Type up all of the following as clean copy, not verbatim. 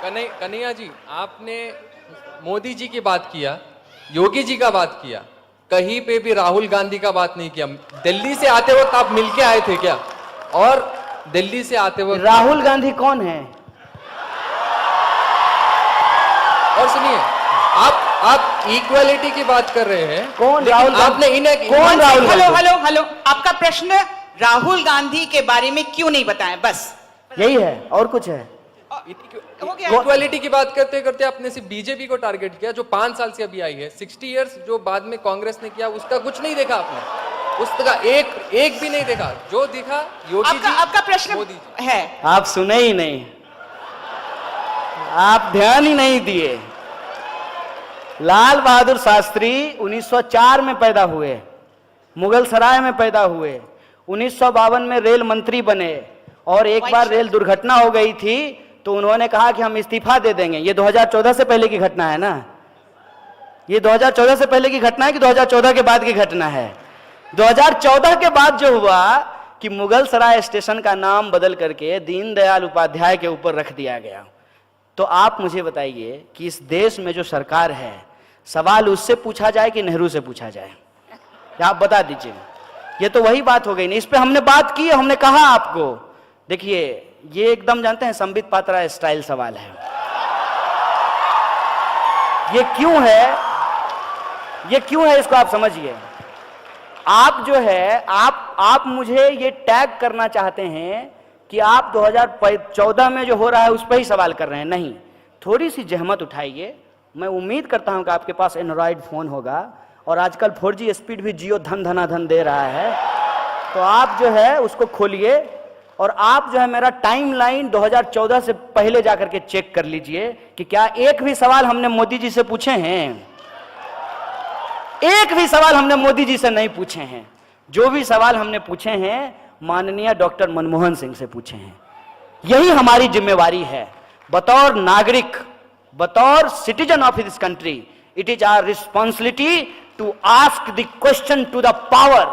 कन्हैया जी, आपने मोदी जी की बात किया, योगी जी का बात किया, कहीं पे भी राहुल गांधी का बात नहीं किया। दिल्ली से आते वक्त आप मिलके आए थे क्या? और दिल्ली से आते वक्त राहुल गांधी कौन है? और सुनिए, आप इक्वालिटी की बात कर रहे हैं। कौन राहुल? आपने इन्हें कौन राहुल? हेलो, आपका प्रश्न राहुल गांधी के बारे में क्यों नहीं बताएं? बस यही है, और कुछ है? हो गया। इक्वालिटी की बात करते करते आपने सिर्फ बीजेपी को टारगेट किया, जो 5 साल से अभी आई है। 60 इयर्स जो बाद में कांग्रेस ने किया, उसका कुछ नहीं देखा आपने, उसका एक भी नहीं देखा। जो दिखा योगी जी, आपका प्रश्न मोदी जी। है, आप सुने ही नहीं, आप ध्यान ही नहीं दिए। लाल बहादुर शास्त्री 1904 में पैदा हुए, मुगल सराय में पैदा हुए, 1952 में रेल मंत्री बने, और एक बार रेल दुर्घटना हो गई थी तो उन्होंने कहा कि हम इस्तीफा दे देंगे। ये 2014 से पहले की घटना है ना? ये 2014 से पहले की घटना है कि 2014 के बाद की घटना है? 2014 के बाद जो हुआ कि मुगल सराय स्टेशन का नाम बदल करके दीनदयाल उपाध्याय के ऊपर रख दिया गया। तो आप मुझे बताइए कि इस देश में जो सरकार है, सवाल उससे पूछा जाए कि नेहरू से पूछा जाए? आप बता दीजिए। ये तो वही बात हो गई ना, इस पे हमने बात की, हमने कहा आपको। देखिए, ये एकदम जानते हैं संबित पात्रा स्टाइल सवाल है। ये क्यों है, ये क्यों है, इसको आप समझिए। आप जो है, आप मुझे ये टैग करना चाहते हैं कि आप 2014 में जो हो रहा है उस पर ही सवाल कर रहे हैं। नहीं, थोड़ी सी जहमत उठाइए। मैं उम्मीद करता हूं कि आपके पास एंड्रॉइड फोन होगा, और आजकल 4G स्पीड भी जियो धन धनाधन दे रहा है, तो आप जो है उसको खोलिए, और आप जो है मेरा टाइमलाइन 2014 से पहले जाकर के चेक कर लीजिए कि क्या एक भी सवाल हमने मोदी जी से पूछे हैं? एक भी सवाल हमने मोदी जी से नहीं पूछे हैं। जो भी सवाल हमने पूछे हैं माननीय डॉक्टर मनमोहन सिंह से पूछे हैं। यही हमारी जिम्मेवारी है बतौर नागरिक, बतौर citizen of this country. It is our responsibility to ask the question to the power.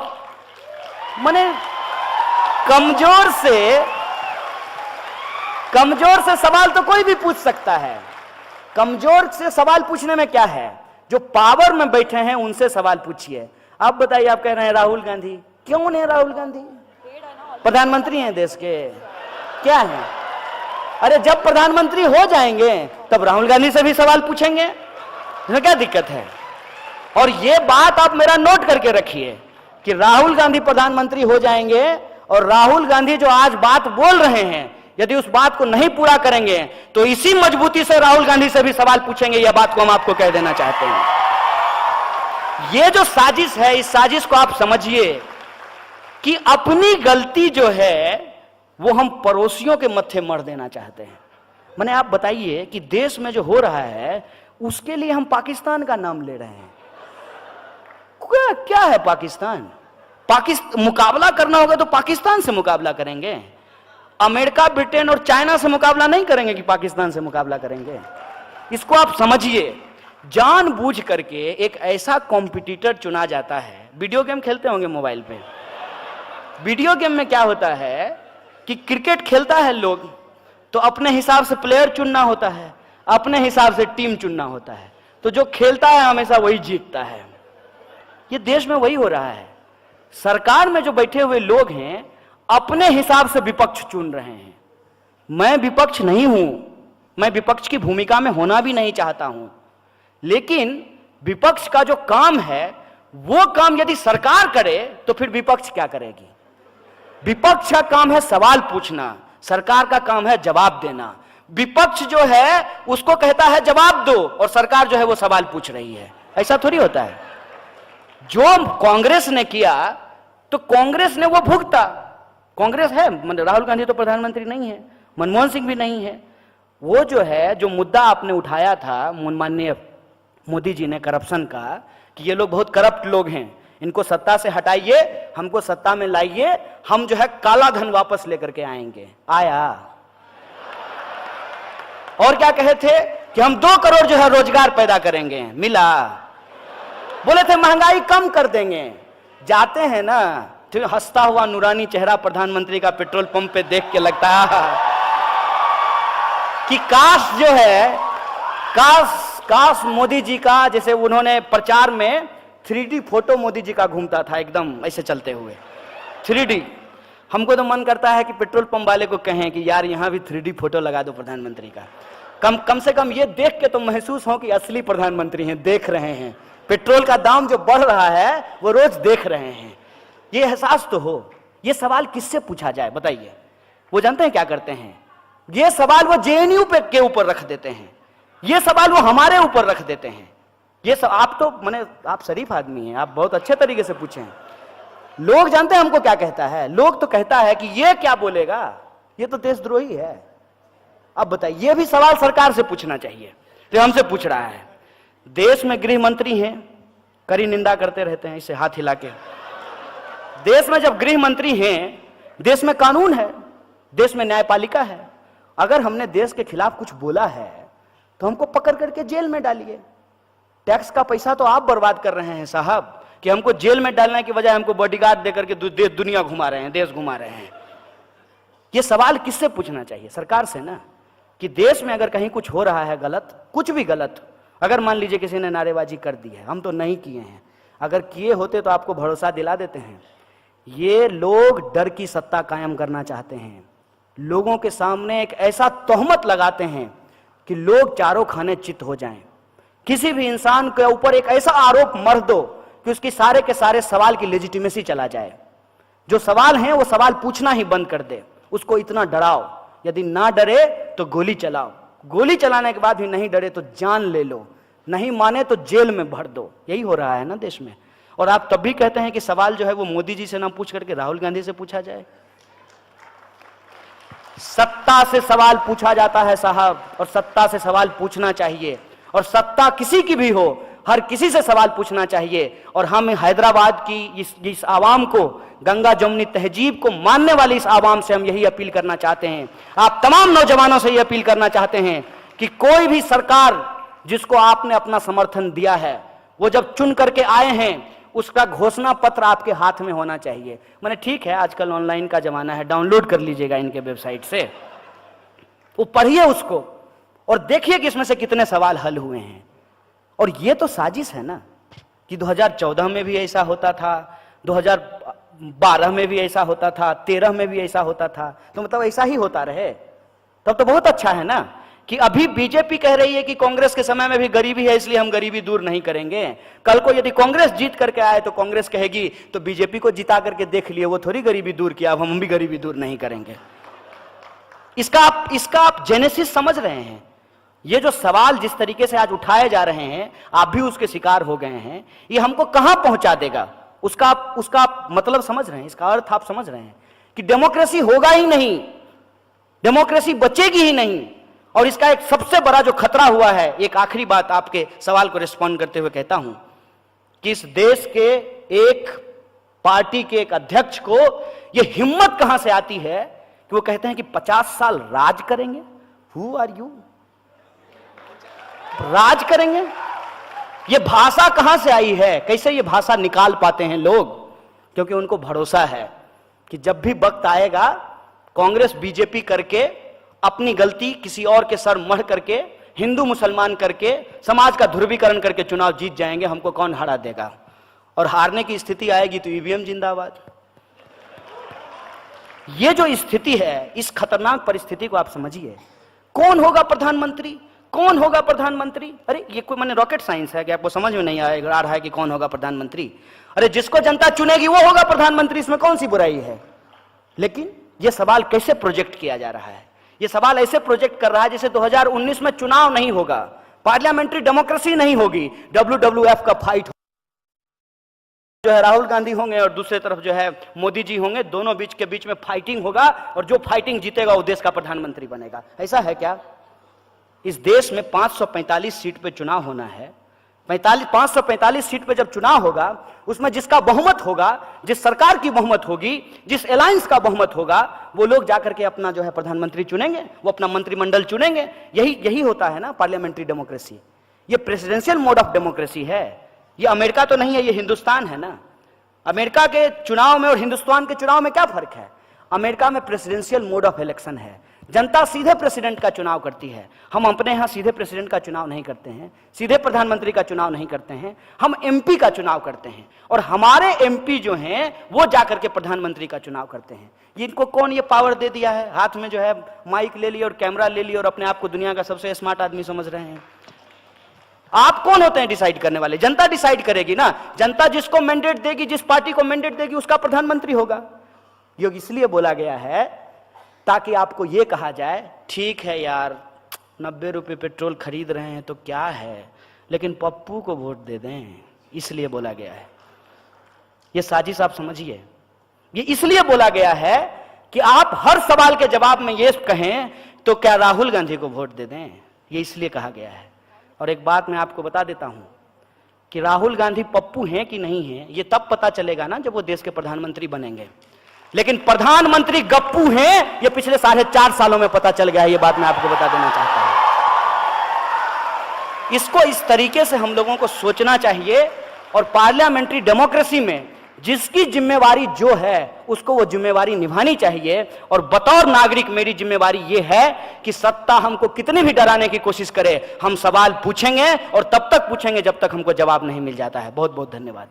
माने कमजोर से सवाल तो कोई भी पूछ सकता है। कमजोर से सवाल पूछने में क्या है? जो पावर में बैठे हैं उनसे सवाल पूछिए। आप बताइए, आप कह रहे हैं राहुल गांधी, क्यों नहीं? राहुल गांधी प्रधानमंत्री हैं देश के, क्या है? अरे जब प्रधानमंत्री हो जाएंगे तब राहुल गांधी से भी सवाल पूछेंगे, इसमें क्या दिक्कत है? और ये बात आप मेरा नोट करके रखिए कि राहुल गांधी प्रधानमंत्री हो जाएंगे, और राहुल गांधी जो आज बात बोल रहे हैं, यदि उस बात को नहीं पूरा करेंगे तो इसी मजबूती से राहुल गांधी से भी सवाल पूछेंगे। यह बात को हम आपको कह देना चाहते हैं। यह जो साजिश है, इस साजिश को आप समझिए कि अपनी गलती जो है वो हम पड़ोसियों के मत्थे मर देना चाहते हैं। मैंने आप बताइए कि देश में जो हो रहा है उसके लिए हम पाकिस्तान का नाम ले रहे हैं। क्या है पाकिस्तान? मुकाबला करना होगा तो पाकिस्तान से मुकाबला करेंगे। अमेरिका, ब्रिटेन और चाइना से मुकाबला नहीं करेंगे कि पाकिस्तान से मुकाबला करेंगे। इसको आप समझिए। जानबूझ करके एक ऐसा कॉम्पिटिटर चुना जाता है। वीडियो गेम खेलते होंगे मोबाइल पे। वीडियो गेम में क्या होता है कि क्रिकेट खेलता है लोग, तो अपने हिसाब से प्लेयर चुनना होता है, अपने हिसाब से टीम चुनना होता है, तो जो खेलता है हमेशा वही जीतता है। ये देश में वही हो रहा है। सरकार में जो बैठे हुए लोग हैं अपने हिसाब से विपक्ष चुन रहे हैं। मैं विपक्ष नहीं हूं, मैं विपक्ष की भूमिका में होना भी नहीं चाहता हूं, लेकिन विपक्ष का जो काम है वो काम यदि सरकार करे तो फिर विपक्ष क्या करेगी? विपक्ष का काम है सवाल पूछना, सरकार का काम है जवाब देना। विपक्ष जो है उसको कहता है जवाब दो, और सरकार जो है वो सवाल पूछ रही है। ऐसा थोड़ी होता है। जो कांग्रेस ने किया तो कांग्रेस ने वो भुगता। कांग्रेस है, राहुल गांधी तो प्रधानमंत्री नहीं है, मनमोहन सिंह भी नहीं है। वो जो है, जो मुद्दा आपने उठाया था माननीय मोदी जी ने करप्शन का, कि ये लोग बहुत करप्ट लोग हैं, इनको सत्ता से हटाइए, हमको सत्ता में लाइए, हम जो है काला धन वापस लेकर के आएंगे। आया। और क्या कहे थे कि हम 2 करोड़ जो है रोजगार पैदा करेंगे, मिला। बोले थे महंगाई कम कर देंगे। जाते हैं ना, तो हंसता हुआ नूरानी चेहरा प्रधानमंत्री का पेट्रोल पंप पे देख के लगता है कि काश जो है, काश मोदी जी का, जैसे उन्होंने प्रचार में 3D फोटो मोदी जी का घूमता था एकदम ऐसे चलते हुए 3D। हमको तो मन करता है कि पेट्रोल पंप वाले को कहें कि यार यहां भी 3D फोटो लगा दो प्रधानमंत्री का। कम से कम ये देख के तो महसूस हो कि असली प्रधानमंत्री हैं, देख रहे हैं। पेट्रोल का दाम जो बढ़ रहा है वो रोज देख रहे हैं, ये एहसास तो हो। ये सवाल किससे पूछा जाए बताइए? वो जानते हैं क्या करते हैं? ये सवाल वो जेएनयू पे के ऊपर रख देते हैं, ये सवाल वो हमारे ऊपर रख देते हैं। ये सब आप तो माने आप शरीफ आदमी हैं, आप बहुत अच्छे तरीके से पूछे हैं। लोग जानते हैं हमको क्या कहता है? लोग तो कहता है कि ये क्या बोलेगा, ये तो देशद्रोही है। अब बताइए, ये भी सवाल सरकार से पूछना चाहिए जो हमसे पूछ रहा है। देश में गृह मंत्री हैं, कड़ी निंदा करते रहते हैं इसे हाथ हिला के। देश में जब गृह मंत्री हैं, देश में कानून है, देश में न्यायपालिका है। अगर हमने देश के खिलाफ कुछ बोला है तो हमको पकड़ करके जेल में डालिए। टैक्स का पैसा तो आप बर्बाद कर रहे हैं साहब, कि हमको जेल में डालने की बजाय हमको बॉडीगार्ड देकर के देश दुनिया घुमा रहे हैं, देश घुमा रहे हैं। ये सवाल किससे पूछना चाहिए? सरकार से ना, कि देश में अगर कहीं कुछ हो रहा है गलत, कुछ भी गलत, अगर मान लीजिए किसी ने नारेबाजी कर दी है, हम तो नहीं किए हैं, अगर किए होते तो आपको भरोसा दिला देते हैं। ये लोग डर की सत्ता कायम करना चाहते हैं, लोगों के सामने एक ऐसा तोहमत लगाते हैं कि लोग चारों खाने चित हो जाएं। किसी भी इंसान के ऊपर एक ऐसा आरोप मर दो कि उसकी सारे के सारे सवाल की लेजिटिमेसी चला जाए। जो सवाल हैं वो सवाल पूछना ही बंद कर दे, उसको इतना डराओ, यदि ना डरे तो गोली चलाओ, गोली चलाने के बाद भी नहीं डरे तो जान ले लो, नहीं माने तो जेल में भर दो। यही हो रहा है ना देश में। और आप तब भी कहते हैं कि सवाल जो है वो मोदी जी से ना पूछ करके राहुल गांधी से पूछा जाए। सत्ता से सवाल पूछा जाता है साहब, और सत्ता से सवाल पूछना चाहिए, और सत्ता किसी की भी हो, हर किसी से सवाल पूछना चाहिए। और हम हैदराबाद की इस आवाम को, गंगा जमुनी तहजीब को मानने वाली इस आवाम से हम यही अपील करना चाहते हैं। आप तमाम नौजवानों से यह अपील करना चाहते हैं कि कोई भी सरकार जिसको आपने अपना समर्थन दिया है, वो जब चुन करके आए हैं, उसका घोषणा पत्र आपके हाथ में होना चाहिए। मैंने ठीक है, आजकल ऑनलाइन का जमाना है, डाउनलोड कर लीजिएगा इनके वेबसाइट से, वो पढ़िए उसको और देखिए कि इसमें से कितने सवाल हल हुए हैं। और ये तो साजिश है ना, कि 2014 में भी ऐसा होता था, 2012 में भी ऐसा होता था, 13 में भी ऐसा होता था, तो मतलब ऐसा ही होता रहे तब तो बहुत अच्छा है ना। कि अभी बीजेपी कह रही है कि कांग्रेस के समय में भी गरीबी है इसलिए हम गरीबी दूर नहीं करेंगे। कल को यदि कांग्रेस जीत करके आए तो कांग्रेस कहेगी तो बीजेपी को जिता करके देख लिए, वो थोड़ी गरीबी दूर किया, अब हम भी गरीबी दूर नहीं करेंगे। इसका आप जेनेसिस समझ रहे हैं? ये जो सवाल जिस तरीके से आज उठाए जा रहे हैं, आप भी उसके शिकार हो गए हैं, ये हमको कहां पहुंचा देगा उसका आप मतलब समझ रहे हैं? इसका अर्थ आप समझ रहे हैं कि डेमोक्रेसी होगा ही नहीं, डेमोक्रेसी बचेगी ही नहीं। और इसका एक सबसे बड़ा जो खतरा हुआ है, एक आखिरी बात आपके सवाल को रिस्पॉन्ड करते हुए कहता हूं कि इस देश के एक पार्टी के एक अध्यक्ष को यह हिम्मत कहां से आती है कि वो कहते हैं कि 50 साल राज करेंगे। Who are you? राज करेंगे? ये भाषा कहां से आई है? कैसे ये भाषा निकाल पाते हैं लोग? क्योंकि उनको भरोसा है कि जब भी वक्त आएगा, कांग्रेस बीजेपी करके, अपनी गलती किसी और के सर मढ़ करके, हिंदू मुसलमान करके, समाज का ध्रुवीकरण करके चुनाव जीत जाएंगे, हमको कौन हरा देगा? और हारने की स्थिति आएगी तो ईवीएम जिंदाबाद। ये जो स्थिति है, इस खतरनाक परिस्थिति को आप समझिए। कौन होगा प्रधानमंत्री? कौन होगा प्रधानमंत्री? अरे ये कोई माने रॉकेट साइंस है कि आपको समझ में नहीं आ रहा है कि कौन होगा प्रधानमंत्री? अरे जिसको जनता चुनेगी वो होगा प्रधानमंत्री, इसमें कौन सी बुराई है? लेकिन ये सवाल कैसे प्रोजेक्ट किया जा रहा है? ये सवाल ऐसे प्रोजेक्ट कर रहा है जैसे 2019 में चुनाव नहीं होगा, पार्लियामेंट्री डेमोक्रेसी नहीं होगी, WWF का फाइट जो है राहुल गांधी होंगे और दूसरे तरफ जो है मोदी जी होंगे, दोनों के बीच में फाइटिंग होगा और जो फाइटिंग जीतेगा वो देश का प्रधानमंत्री बनेगा। ऐसा है क्या? इस देश में 545 सीट पे चुनाव होना है। 545 सीट पे जब चुनाव होगा, उसमें जिसका बहुमत होगा, जिस सरकार की बहुमत होगी, जिस अलायंस का बहुमत होगा, वो लोग जाकर के अपना जो है प्रधानमंत्री चुनेंगे, वो अपना मंत्रिमंडल चुनेंगे। यही होता है ना पार्लियामेंट्री डेमोक्रेसी। ये प्रेसिडेंशियल मोड ऑफ डेमोक्रेसी है। ये अमेरिका तो नहीं है, ये हिंदुस्तान है ना। अमेरिका के चुनाव में और हिंदुस्तान के चुनाव में क्या फर्क है? अमेरिका में प्रेसिडेंशियल मोड ऑफ इलेक्शन है, जनता सीधे प्रेसिडेंट का चुनाव करती है। हम अपने यहां सीधे प्रेसिडेंट का चुनाव नहीं करते हैं, सीधे प्रधानमंत्री का चुनाव नहीं करते हैं, हम एमपी का चुनाव करते हैं। और हमारे एमपी जो हैं वो जाकर के प्रधानमंत्री का चुनाव करते हैं। इनको कौन ये पावर दे दिया है? हाथ में जो है माइक ले लिया और कैमरा ले लिया और अपने आप को दुनिया का सबसे स्मार्ट आदमी समझ रहे हैं। आप कौन होते हैं डिसाइड करने वाले? जनता डिसाइड करेगी ना। जनता जिसको मैंडेट देगी, जिस पार्टी को मैंडेट देगी, उसका प्रधानमंत्री होगा। योग इसलिए बोला गया है ताकि आपको यह कहा जाए, ठीक है यार 90 रुपए पेट्रोल खरीद रहे हैं तो क्या है, लेकिन पप्पू को वोट दे दें। इसलिए बोला गया है। यह साजिश आप समझिए। ये इसलिए बोला गया है कि आप हर सवाल के जवाब में यह कहें तो क्या राहुल गांधी को वोट दे दें। यह इसलिए कहा गया है। और एक बात मैं आपको बता देता हूं कि राहुल गांधी पप्पू हैं कि नहीं हैं, यह तब पता चलेगा ना जब वो देश के प्रधानमंत्री बनेंगे। लेकिन प्रधानमंत्री गप्पू हैं, यह पिछले 4.5 सालों में पता चल गया है। यह बात मैं आपको बता देना चाहता हूं। इसको इस तरीके से हम लोगों को सोचना चाहिए। और पार्लियामेंट्री डेमोक्रेसी में जिसकी जिम्मेवारी जो है उसको वो जिम्मेवारी निभानी चाहिए। और बतौर नागरिक मेरी जिम्मेवारी ये है कि सत्ता हमको कितनी भी डराने की कोशिश करे, हम सवाल पूछेंगे और तब तक पूछेंगे जब तक हमको जवाब नहीं मिल जाता है। बहुत बहुत धन्यवाद।